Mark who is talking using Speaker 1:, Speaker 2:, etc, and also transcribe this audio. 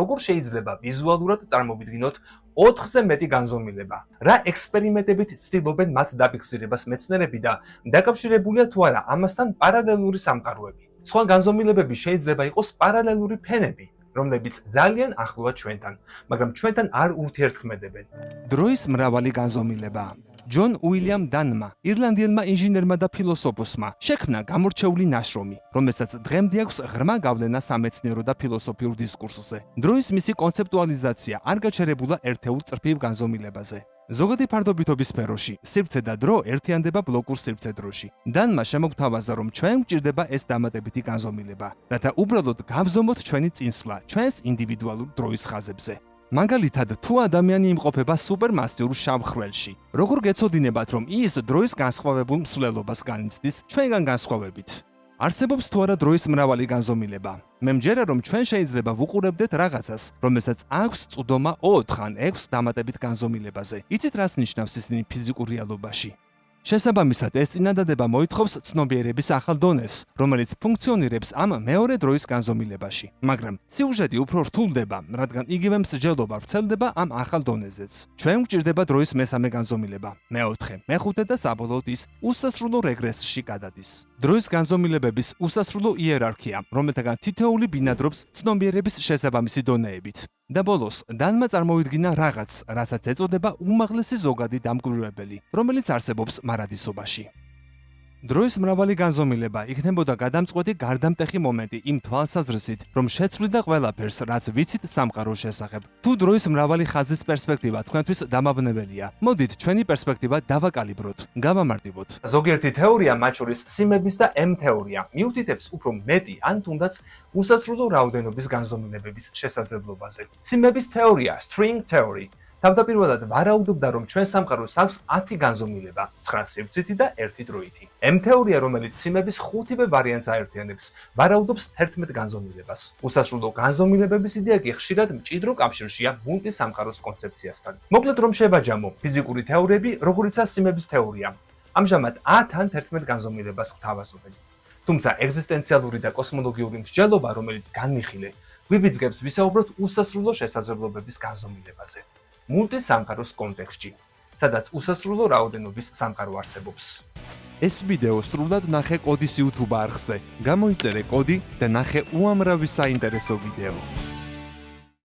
Speaker 1: როგორ შეიძლება ვიზუალურად წარმოვიდგინოთ 4-ზე მეტი განზომილება. რა ექსპერიმენტებით ცდილობენ მათ დაფიქსირებას მეცნიერები და დაკავშირებულია თუ არა ამასთან პარალელური სამყაროები. სხვა განზომილებები შეიძლება იყოს პარალელური ფენები, რომლებიც ძალიან ახლოა ჩვენთან, მაგრამ ჩვენთან არ ურთიერთქმედებენ.
Speaker 2: დროის მრავალი განზომილება. ჯონ უილიამ დანმა, ირლანდიელმა ინჟინერმა და ფილოსოფოსმა, შექმნა გამორჩეული ნაშრომი, რომელსაც დღემდე აქვს ღრმა გავლენა სამეცნიერო და ფილოსოფიურ დისკურსზე. დროის მისი კონცეპტუალიზაცია არ გაჩერებულა ერთეულ წრფივ განზომილებაზე. ზოგადი ფარდობითობის სფეროში სივრცე და დრო ერთიანდება ბლოკურ სივრცე-დროში. დანმა შემოგთავაზა, რომ ჩვენ გვჭირდება ეს დამატებითი განზომილება, რათა უბრალოდ გავზომოთ ჩვენი წინსვლა ჩვენს ინდივიდუალურ დროის ხაზებზე. მაგალითად, თუ ადამიანი იმყოფება სუპერმასიურ შავ ხვრელში, როგორ გეცოდინებათ, რომ ის დროის განსხვავებულ მსვლელობას განიცდის ჩვენგან განსხვავებით? არსებობს თუ არა დროის მრავალი განზომილება? მე მჯერა, რომ ჩვენ შეიძლება ვუყურებდეთ რაღაცას, რომელსაც აქვს წვდომა 4 ან 6 დამატებით განზომილებაზე. იცით, რას ნიშნავს ისინი ფიზიკურ რეალობაში? შესაბამისად, ეს წინადადება მოითხოვს ცნობიერების ახალ დონეს, რომელიც ფუნქციონირებს ამ მეორე დროის განზომილებაში. მაგრამ სიუჟეტი უფრო რთულდება, რადგან იგივე მსჯელობა ვრცელდება ამ ახალ დონეზეც. ჩვენ გვჭირდება დროის მესამე განზომილება, მეოთხე, მეხუთე და საბოლოოდ ის უსასრულო რეგრესში გადადის. დროის განზომილებების უსასრულო იერარქია, რომელთაგან თითოეული ბინადრობს ცნობიერების შესაბამისი დონეებით. და ბოლოს, დანმა წარმოვიდგინა რაღაც, რასაც ეწოდება უმაღლესი ზოგადი დამკვირვებელი, რომელიც არსებობს მარადისობაში. დროის მრავალი განზომილება იქნებოდა გადამწყვეტი გარდამტეხი მომენტი იმ თვალსაზრისით, რომ შეცვლიდა ყველაფერს, რაც ვიცით სამყაროს შესახებ. თუ დროის მრავალი ხაზის პერსპექტივა თქვენთვის დამაბნეველია, მოდით ჩვენი პერსპექტივა დავაკალიბროთ, გავამარტივოთ.
Speaker 1: ზოგიერთი თეორია, მათ შორის სიმების და M თეორია, მიუთითებს უფრო მეტი ან თუნდაც უსასრულო რაოდენობის განზომილებების შესაძლებლობაზე. სიმების თეორია, string theory, თავდაპირველად ვარაუდობდა, რომ ჩვენ სამყაროს აქვს 10 განზომილება, 9 სივრცითი და 1 დროითი. M თეორია, რომელიც სიმების 5-ვე ვარიანტს აერთიანებს, ვარაუდობს 11 განზომილებას. უსასრულო განზომილებების იდეა კი ხშირად მჭიდრო კავშირშია მულტისამყაროს კონცეფციასთან. მოკლედ რომ შევაჯამო, ფიზიკური თეორიები, როგორიცაა სიმების თეორია, ამჟამად 10 ან 11 განზომილებას გვთავაზობენ. თუმცა ეგზისტენციალური და კოსმოლოგიური მსჯელობა, რომელიც განვიხილე, გვიბიძგებს ვისაუბროთ უსასრულო შესაძლებლობების განზომილებაზე. მულტისამყაროს კონტექსტში, სადაც უსასრულო რაოდენობის სამყარო არსებობს.
Speaker 2: ეს ვიდეო სრულად ნახე კოდის YouTube არხზე. გამოიწერე კოდი და ნახე უამრავი საინტერესო ვიდეო.